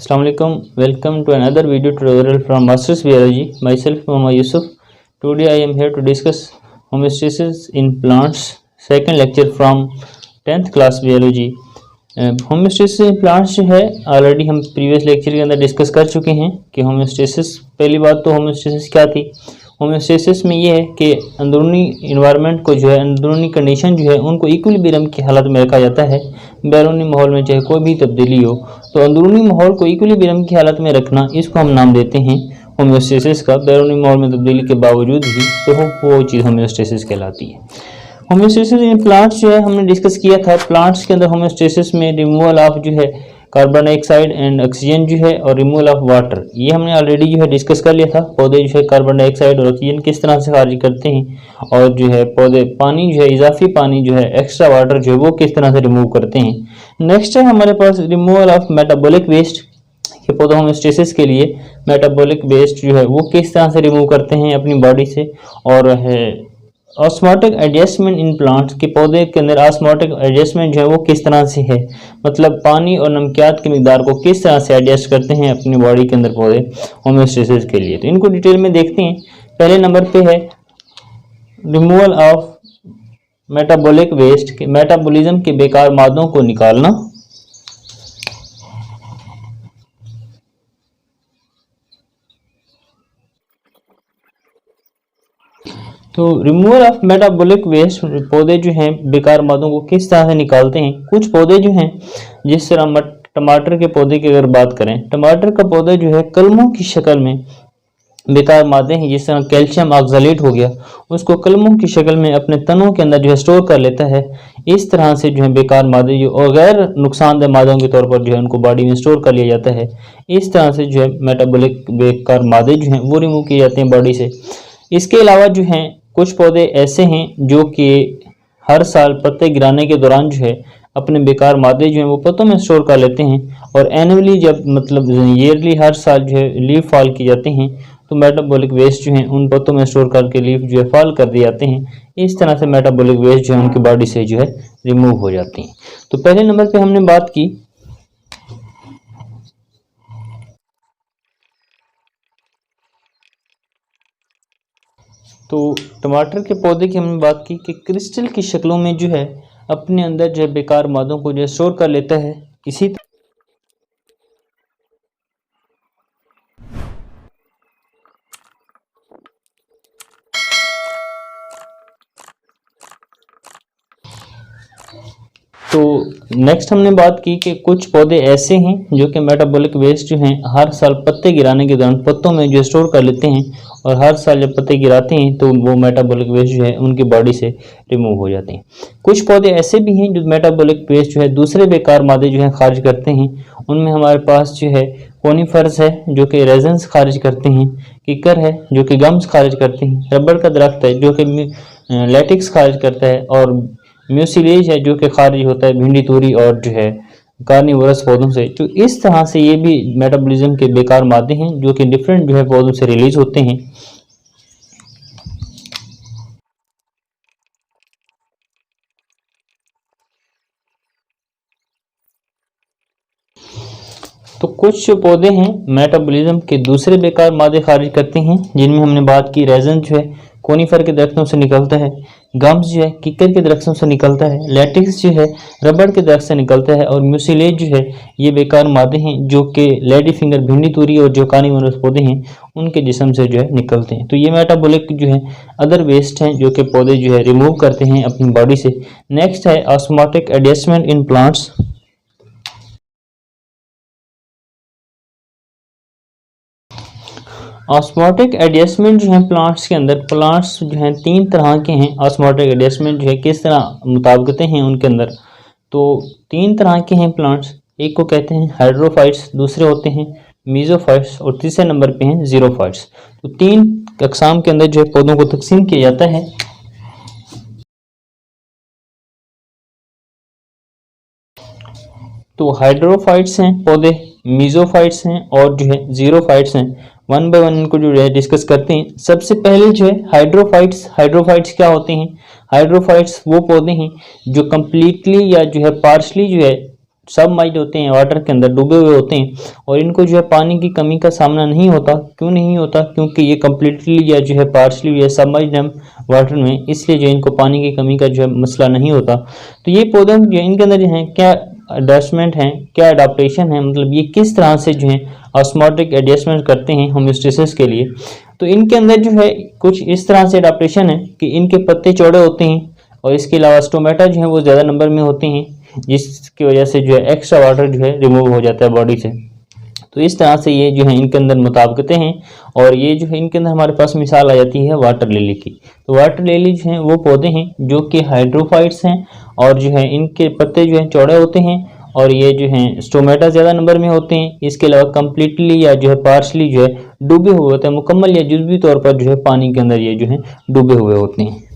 Assalamualaikum. Welcome to another video tutorial from Masters Biology. Myself Muhammad Yusuf. Today I am here to discuss homeostasis in plants. Second lecture from 10th class biology. Homeostasis in plants जो है already हम previous lecture के अंदर discuss कर चुके हैं कि homeostasis, पहली बात तो होम्योस्टेसिस क्या थी। होम्योस्टेसिस में ये है कि अंदरूनी इन्वायरमेंट को जो है, अंदरूनी कंडीशन जो है उनको इक्विलिब्रियम की हालत में रखा जाता है। बैरूनी माहौल में चाहे कोई भी तब्दीली हो तो अंदरूनी माहौल को इक्विलिब्रियम की हालत में रखना, इसको हम नाम देते हैं होम्योस्टेसिस का। बैरूनी माहौल में तब्दीली के बावजूद भी तो वो चीज़ होम्योस्टेसिस कहलाती है। होम्योस्टेसिस इन प्लांट्स जो है हमने डिस्कस किया था। प्लांट्स के अंदर होम्योस्टेसिस में रिमूवल ऑफ जो है कार्बन डाइऑक्साइड एंड ऑक्सीजन जो है और रिमूवल ऑफ वाटर, ये हमने ऑलरेडी जो है डिस्कस कर लिया था। पौधे जो है कार्बन डाइऑक्साइड और ऑक्सीजन किस तरह से खारिज करते हैं और जो है पौधे पानी जो है, इजाफी पानी जो है, एक्स्ट्रा वाटर जो है वो किस तरह से रिमूव करते हैं। नेक्स्ट है हमारे पास रिमूवल ऑफ मेटाबॉलिक वेस्ट कि पौधे होम्योस्टेसिस के लिए मेटाबॉलिक वेस्ट जो है वो किस तरह से रिमूव करते हैं अपनी बॉडी से। और है ऑस्मोटिक एडजस्टमेंट इन प्लांट्स के पौधे के अंदर ऑस्मोटिक एडजस्टमेंट जो है वो किस तरह से है, मतलब पानी और नमकियात की मिकदार को किस तरह से एडजस्ट करते हैं अपनी बॉडी के अंदर पौधे होम्योस्टेसिस के लिए। तो इनको डिटेल में देखते हैं। पहले नंबर पे है रिमूवल ऑफ मेटाबॉलिक वेस्ट के मेटाबॉलिज्म के बेकार मादों को निकालना। तो रिमूवल ऑफ मेटाबॉलिक वेस्ट, पौधे जो हैं बेकार मादों को किस तरह से निकालते हैं। कुछ पौधे जो हैं, जिस तरह टमाटर के पौधे की अगर बात करें, टमाटर का पौधा जो है कलमों की शक्ल में बेकार मादे हैं, जिस तरह कैल्शियम ऑक्सलेट हो गया, उसको कलमों की शक्ल में अपने तनों के अंदर जो है स्टोर कर लेता है। इस तरह से जो है बेकार मादे जो और गैर नुकसानदेह मादों के तौर पर जो है उनको बॉडी में स्टोर कर लिया जाता है। इस तरह से जो है मेटाबॉलिक बेकार मादे जो हैं वो रिमूव किए जाते हैं बॉडी से। इसके अलावा जो हैं कुछ पौधे ऐसे हैं जो कि हर साल पत्ते गिराने के दौरान जो है अपने बेकार मादे जो हैं वो पत्तों में स्टोर कर लेते हैं, और एनुअली जब मतलब ईयरली हर साल जो है लीफ फॉल की जाते हैं तो मेटाबॉलिक वेस्ट जो हैं उन पत्तों में स्टोर करके लीफ जो है फॉल कर दिए जाते हैं। इस तरह से मेटाबॉलिक वेस्ट जो है उनकी बॉडी से जो है रिमूव हो जाती हैं। तो पहले नंबर पे हमने बात की तो टमाटर के पौधे की हमने बात की कि क्रिस्टल की शक्लों में जो है अपने अंदर जो है बेकार मादों को जो है स्टोर कर लेता है। इसी तो नेक्स्ट हमने बात की कि कुछ पौधे ऐसे हैं जो कि मेटाबॉलिक वेस्ट जो हैं हर साल पत्ते गिराने के दौरान पत्तों में जो स्टोर कर लेते हैं, और हर साल जब पत्ते गिराते हैं तो वो मेटाबॉलिक वेस्ट जो है उनकी बॉडी से रिमूव हो जाते हैं। कुछ पौधे ऐसे भी हैं जो मेटाबॉलिक वेस्ट जो है दूसरे बेकार मादे जो है खारिज करते हैं। उनमें हमारे पास जो है कोनीफर्स है जो कि रेजन्स खारिज करते हैं, किकर है जो कि गम्स खारिज करते हैं, रबड़ का दरख्त है जो कि लैटिक्स खारिज करता है, और म्यूसिलेज है जो कि खारिज होता है भिंडी तूरी और जो है कार्निवोरस पौधों से। तो इस तरह से ये भी मेटाबॉलिज्म के बेकार मादे हैं जो कि डिफरेंट जो है पौधों से रिलीज होते हैं। तो कुछ जो पौधे हैं मेटाबॉलिज्म के दूसरे बेकार मादे खारिज करते हैं, जिनमें हमने बात की रेजन जो है कोनीफर के दरख्तों से निकलता है, गम्स जो है किकर के दरख्तों से निकलता है, लैटिक्स जो है रबड़ के दरख्त से निकलता है, और म्यूसिलेज जो है ये बेकार मादे हैं जो कि लेडी फिंगर भिंडी तूरी और जो कार्निवोरस पौधे हैं उनके जिस्म से जो है निकलते हैं। तो ये मेटाबॉलिक जो है अदर वेस्ट हैं जो कि पौधे जो है रिमूव करते हैं अपनी बॉडी से। नेक्स्ट है osmotic adjustment in plants. Osmotic adjustment जो है प्लांट्स के अंदर, प्लांट्स जो हैं तीन तरह के हैं। ऑस्मोटिक एडजस्टमेंट जो है किस तरह मुताबिकतें हैं उनके अंदर, तो तीन तरह के हैं प्लांट्स। एक को कहते हैं हाइड्रोफाइट्स, दूसरे होते हैं मीजोफाइट्स, और तीसरे नंबर पे हैं जीरोफाइट्स। तो तीन अकसाम के अंदर जो है पौधों को तकसीम किया जाता है। तो हाइड्रोफाइट्स हैं पौधे, मीजोफाइट्स हैं और जो है जीरोफाइट्स हैं। वन बाय वन इनको जो है डिस्कस करते हैं। सबसे पहले जो है हाइड्रोफाइट्स। हाइड्रोफाइट्स क्या होते हैं? हाइड्रोफाइट्स वो पौधे हैं जो कम्प्लीटली या जो है पार्शली जो है सबमर्ज्ड होते हैं, वाटर के अंदर डूबे हुए होते हैं और इनको जो है पानी की कमी का सामना नहीं होता। क्यों नहीं होता? क्योंकि ये कम्प्लीटली या जो है पार्शली या सबमर्ज्ड है वाटर में, इसलिए जो इनको पानी की कमी का जो है मसला नहीं होता। तो ये पौधे जो इनके अंदर जो है क्या एडजस्टमेंट है, क्या अडाप्टेशन है, मतलब ये किस तरह से जो है ऑस्मोटिक एडजस्टमेंट करते हैं होम्योस्टेसिस के लिए। तो इनके अंदर जो है कुछ इस तरह से अडाप्टेशन है कि इनके पत्ते चौड़े होते हैं और इसके अलावा स्टोमेटा जो है वो ज़्यादा नंबर में होते हैं, जिसकी वजह से जो है एक्स्ट्रा वाटर जो है रिमूव हो जाता है बॉडी से। तो इस तरह से ये जो है इनके अंदर मुताबिकतें हैं और ये जो है इनके अंदर हमारे पास मिसाल आ जाती है वाटर लिली की। तो वाटर लिली जो है वो पौधे हैं जो कि हाइड्रोफाइट्स हैं और जो है इनके पत्ते जो है चौड़े होते हैं और ये जो है स्टोमेटा ज़्यादा नंबर में होते हैं। इसके अलावा कम्प्लीटली या जो है पार्शली जो है डूबे हुए होते हैं, मुकम्मल या जुज़वी तौर पर जो है पानी के अंदर ये जो है डूबे हुए होते हैं।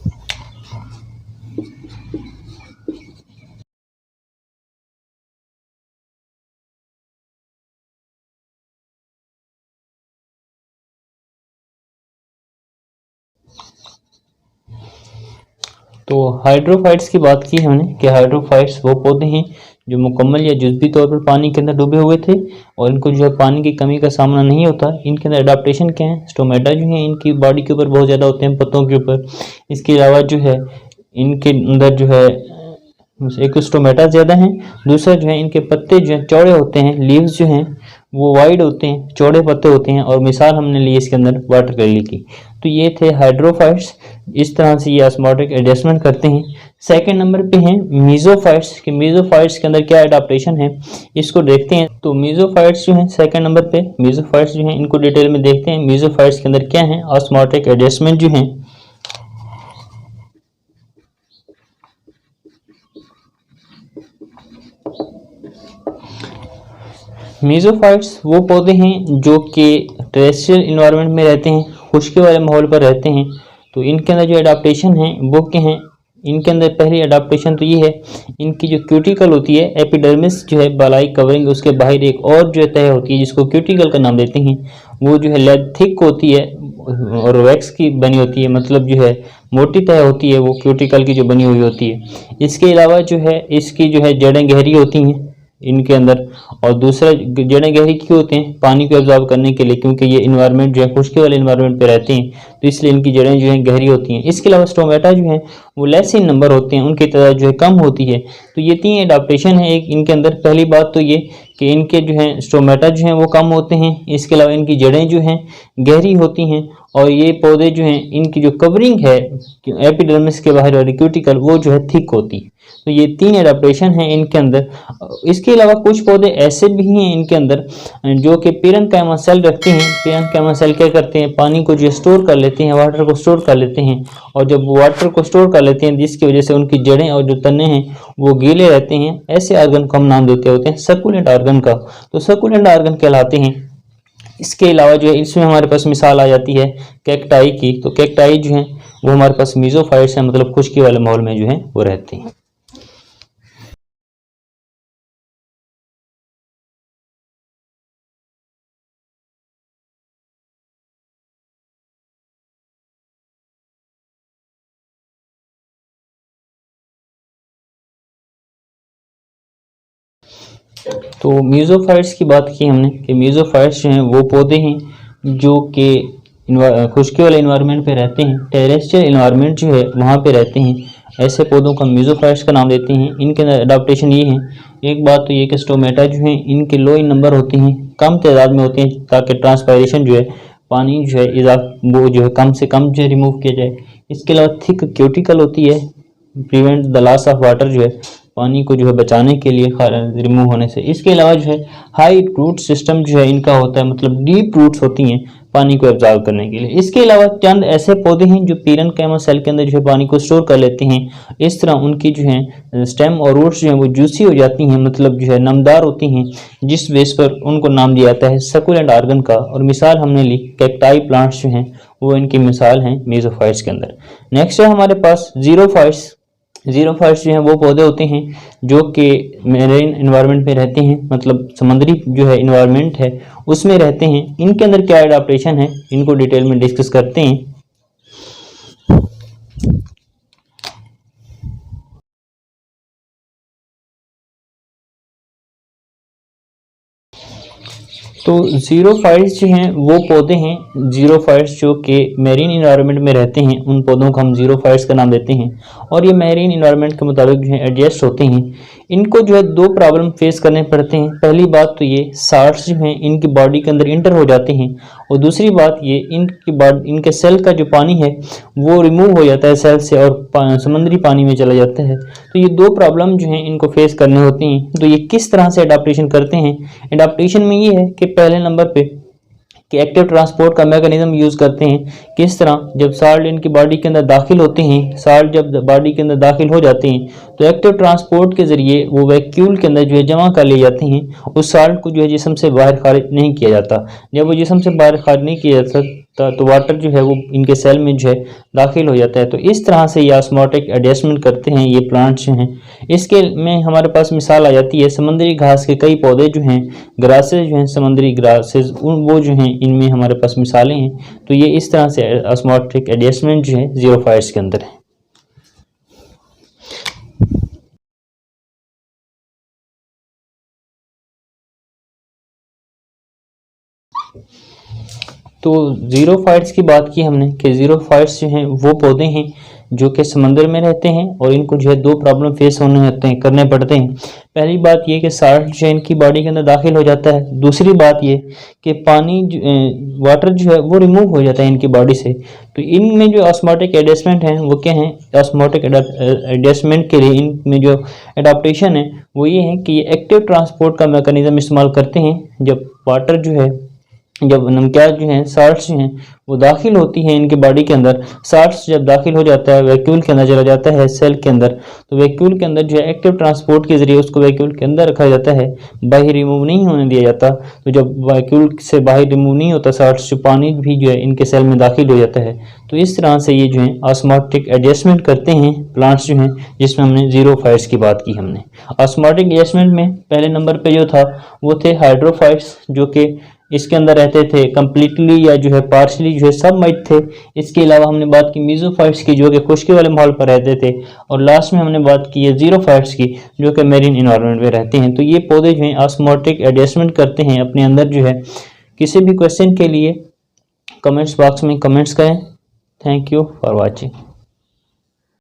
तो हाइड्रोफाइट्स की बात की हमने कि हाइड्रोफाइट्स वो पौधे हैं जो मुकम्मल या जुज़वी तौर पर पानी के अंदर डूबे हुए थे और इनको जो है पानी की कमी का सामना नहीं होता। इनके अंदर अडाप्टेशन क्या है, स्टोमेटा जो है इनकी बॉडी के ऊपर बहुत ज़्यादा होते हैं, पत्तों के ऊपर। इसके अलावा जो है इनके अंदर जो है एक स्टोमेटा ज़्यादा है, दूसरा जो है इनके पत्ते जो हैं चौड़े होते हैं, लीव्स जो हैं वो वाइड होते हैं, चौड़े पत्ते होते हैं और मिसाल हमने ली इसके अंदर वाटर लिली की। तो ये थे हाइड्रोफाइट्स, इस तरह से ये ऑस्मोटिक एडजस्टमेंट करते हैं। सेकंड नंबर पे हैं मीजोफाइट्स कि मीजोफाइट्स के अंदर क्या अडाप्टेशन है, इसको देखते हैं। तो मीजोफाइट्स जो हैं सेकंड नंबर पे, मीजोफाइट्स जो हैं इनको डिटेल में देखते हैं। मीजोफाइट्स के अंदर क्या है ऑस्मोटिक एडजस्टमेंट जो है। मीजोफाइट्स वो पौधे हैं जो कि टेरेस्ट्रियल इन्वायरमेंट में रहते हैं, खुश्की वाले माहौल पर रहते हैं। तो इनके अंदर जो अडाप्टेशन है वो क्या है, इनके अंदर पहली अडाप्टेशन तो ये है, इनकी जो क्यूटिकल होती है, एपिडर्मिस जो है बालाई कवरिंग, उसके बाहर एक और जो तह होती है जिसको क्यूटिकल का नाम देते हैं, वो जो है लेड थिक होती है और वैक्स की बनी होती है, मतलब जो है मोटी तह होती है वो क्यूटिकल की जो बनी हुई होती है। इसके अलावा जो है इसकी जो है जड़ें गहरी होती हैं इनके अंदर, और दूसरा जड़ें गहरी क्यों होते हैं, पानी को एब्जॉर्ब करने के लिए, क्योंकि ये इन्वायरमेंट जो है खुश्की वाले इन्वायरमेंट पे रहते हैं, तो इसलिए इनकी जड़ें जो हैं गहरी होती हैं। इसके अलावा स्टोमेटा जो है वो लेस इन नंबर होते हैं, उनकी तादाद जो है कम होती है। तो ये तीन एडाप्टेशन है एक इनके अंदर। पहली बात तो ये कि इनके जो है स्टोमेटा जो हैं वो कम होते हैं, इसके अलावा इनकी जड़ें जो हैं गहरी होती हैं और ये पौधे जो हैं इनकी जो कवरिंग है एपिडर्मिस के बाहर वाली क्यूटिकल वो जो है थिक होती है। तो ये तीन एडाप्टेशन है इनके अंदर। इसके अलावा कुछ पौधे ऐसे भी हैं इनके अंदर जो कि पेरेन्काइमा सेल रखते हैं। पेरेन्काइमा सेल क्या करते हैं, पानी को जो स्टोर कर लेते हैं, वाटर को स्टोर कर लेते हैं, और जब वाटर को स्टोर कर लेते हैं जिसकी वजह से उनकी जड़ें और जो तने हैं वो गीले रहते हैं, ऐसे ऑर्गन को हम नाम देते होते हैं सकुलेंट ऑर्गन का। तो सकुलेंट ऑर्गन कहलाते हैं। इसके अलावा जो है इसमें हमारे पास मिसाल आ जाती है कैक्टाई की। तो कैक्टाई जो है वो हमारे पास मीजोफाइट्स हैं, मतलब खुश्की वाले माहौल में जो है वो रहते हैं। तो म्यूज़ोफाइट्स की बात की हमने कि म्यूज़ोफाइट्स जो हैं वो पौधे हैं जो कि खुश्की वाले इन्वायरमेंट पे रहते हैं, टेरेस्ट्रियल इन्वायरमेंट जो है वहाँ पे रहते हैं। ऐसे पौधों का म्यूज़ोफाइट्स का नाम देते हैं। इनके अंदर अडाप्टेशन ये है, एक बात तो ये कि स्टोमेटा जो है इनके लो इन नंबर होते हैं, कम तादाद में होते हैं, ताकि ट्रांसपायरेशन जो है पानी जो है वो जो है कम से कम जो है रिमूव किया जाए। इसके अलावा थिक क्यूटिकल होती है, prevent the loss of water जो है पानी को जो है बचाने के लिए रिमूव होने से। इसके अलावा जो है हाई रूट सिस्टम जो है इनका होता है, मतलब डीप रूट्स होती हैं पानी को एब्जॉर्ब करने के लिए। इसके अलावा चंद ऐसे पौधे हैं जो पेरेन्काइमा सेल के अंदर जो है पानी को स्टोर कर लेते हैं। इस तरह उनकी जो है स्टेम और रूट्स जो है वो जूसी हो जाती हैं, मतलब जो है नमदार होती हैं, जिस बेस पर उनको नाम दिया जाता है सकुलेंट ऑर्गन का। और मिसाल हमने ली कैक्टाई प्लांट्स जो हैं वो इनकी मिसाल हैं मेसोफाइट्स के अंदर। नेक्स्ट है हमारे पास जीरोफाइट्स। जीरोफाइट्स जो हैं वो पौधे होते हैं जो कि मेरीन इन्वायरमेंट में रहते हैं, मतलब समुद्री जो है इन्वायरमेंट है उसमें रहते हैं। इनके अंदर क्या एडाप्टेशन है इनको डिटेल में डिस्कस करते हैं। तो ज़ीरोफाइट्स जो हैं वो पौधे हैं, ज़ीरोफाइट्स जो कि मैरीन इन्वायरमेंट में रहते हैं, उन पौधों को हम ज़ीरोफाइट्स का नाम देते हैं और ये मैरीन इन्वायरमेंट के मुताबिक जो है एडजस्ट होते हैं। इनको जो है दो प्रॉब्लम फेस करने पड़ते हैं। पहली बात तो ये साल्ट्स जो हैं इनकी बॉडी के अंदर इंटर हो जाते हैं और दूसरी बात ये इनके सेल का जो पानी है वो रिमूव हो जाता है सेल से और समुद्री पानी में चला जाता है। तो ये दो प्रॉब्लम जो हैं इनको फेस करने होती हैं। तो ये किस तरह से अडाप्टेशन करते हैं? अडाप्टेशन में ये है कि पहले नंबर पे कि एक्टिव ट्रांसपोर्ट का मैकेनिज्म यूज़ करते हैं। किस तरह? जब साल्ट इनकी बॉडी के अंदर दाखिल होते हैं, साल्ट जब बॉडी के अंदर दाखिल हो जाते हैं तो एक्टिव ट्रांसपोर्ट के ज़रिए वो वैक्यूल के अंदर जो है जमा कर लिए जाते हैं। उस साल्ट को जो है जिस्म से बाहर खारिज नहीं किया जाता। जब वो जिस्म से बाहर खारिज नहीं किया जाता तो वाटर जो है वो इनके सेल में जो है दाखिल हो जाता है। तो इस तरह से ये ऑस्मोटिक एडजस्टमेंट करते हैं ये प्लांट्स जो हैं। इसके में हमारे पास मिसाल आ जाती है समुद्री घास के कई पौधे जो हैं, ग्रासेज जो हैं, समुद्री ग्रासेज वो जो हैं इनमें हमारे पास मिसालें हैं। तो ये इस तरह से ऑस्मोटिक एडजस्टमेंट जो है ज़ीरोफाइट्स के अंदर है। तो ज़ीरोफाइट्स की बात की हमने कि ज़ीरोफाइट्स जो हैं वो पौधे हैं जो कि समंदर में रहते हैं और इनको जो है दो प्रॉब्लम फेस करने पड़ते हैं। पहली बात ये कि साल्ट जो है इनकी बॉडी के अंदर दाखिल हो जाता है। दूसरी बात ये कि पानी वाटर जो है वो रिमूव हो जाता है इनकी बॉडी से। तो इनमें जो ऑस्मोटिक एडजस्टमेंट हैं वो क्या हैं? ऑस्मोटिक एडजस्टमेंट के लिए इनमें जो एडाप्टेशन है वो ये है कि ये एक्टिव ट्रांसपोर्ट का मैकेनिज्म इस्तेमाल करते हैं। जब वाटर जो है जब नमकियात जो हैं साल्ट्स जो हैं वो दाखिल होती हैं इनकी बॉडी के अंदर, साल्ट्स जब दाखिल हो जाता है वैक्यूल के अंदर चला जाता है सेल के अंदर, तो वैक्यूल के अंदर जो है एक्टिव ट्रांसपोर्ट के जरिए उसको वैक्यूल के अंदर रखा जाता है, बाहर रिमूव नहीं होने दिया जाता। तो जब वैक्यूल से बाहर रिमूव नहीं होता साल्ट्स, जो पानी भी जो है इनके सेल में दाखिल हो जाता है। तो इस तरह से ये जो है ऑस्मोटिक एडजस्टमेंट करते हैं प्लांट्स जो हैं, जिसमें हमने ज़ीरोफाइट्स की बात की हमने। ऑस्मोटिक एडजस्टमेंट में पहले नंबर पर जो था वो थे हाइड्रोफाइट्स, जो कि इसके अंदर रहते थे कंप्लीटली या जो है पार्शली जो है सब मर्द थे। इसके अलावा हमने बात की मीजोफाइट्स की जो कि खुश्की वाले माहौल पर रहते थे, और लास्ट में हमने बात की है ज़ीरोफाइट्स की जो कि मैरीन इन्वायरमेंट में रहते हैं। तो ये पौधे जो हैं ऑस्मोटिक एडजस्टमेंट करते हैं अपने अंदर जो है। किसी भी क्वेश्चन के लिए कमेंट्स बॉक्स में कमेंट्स करें। Thank you for watching.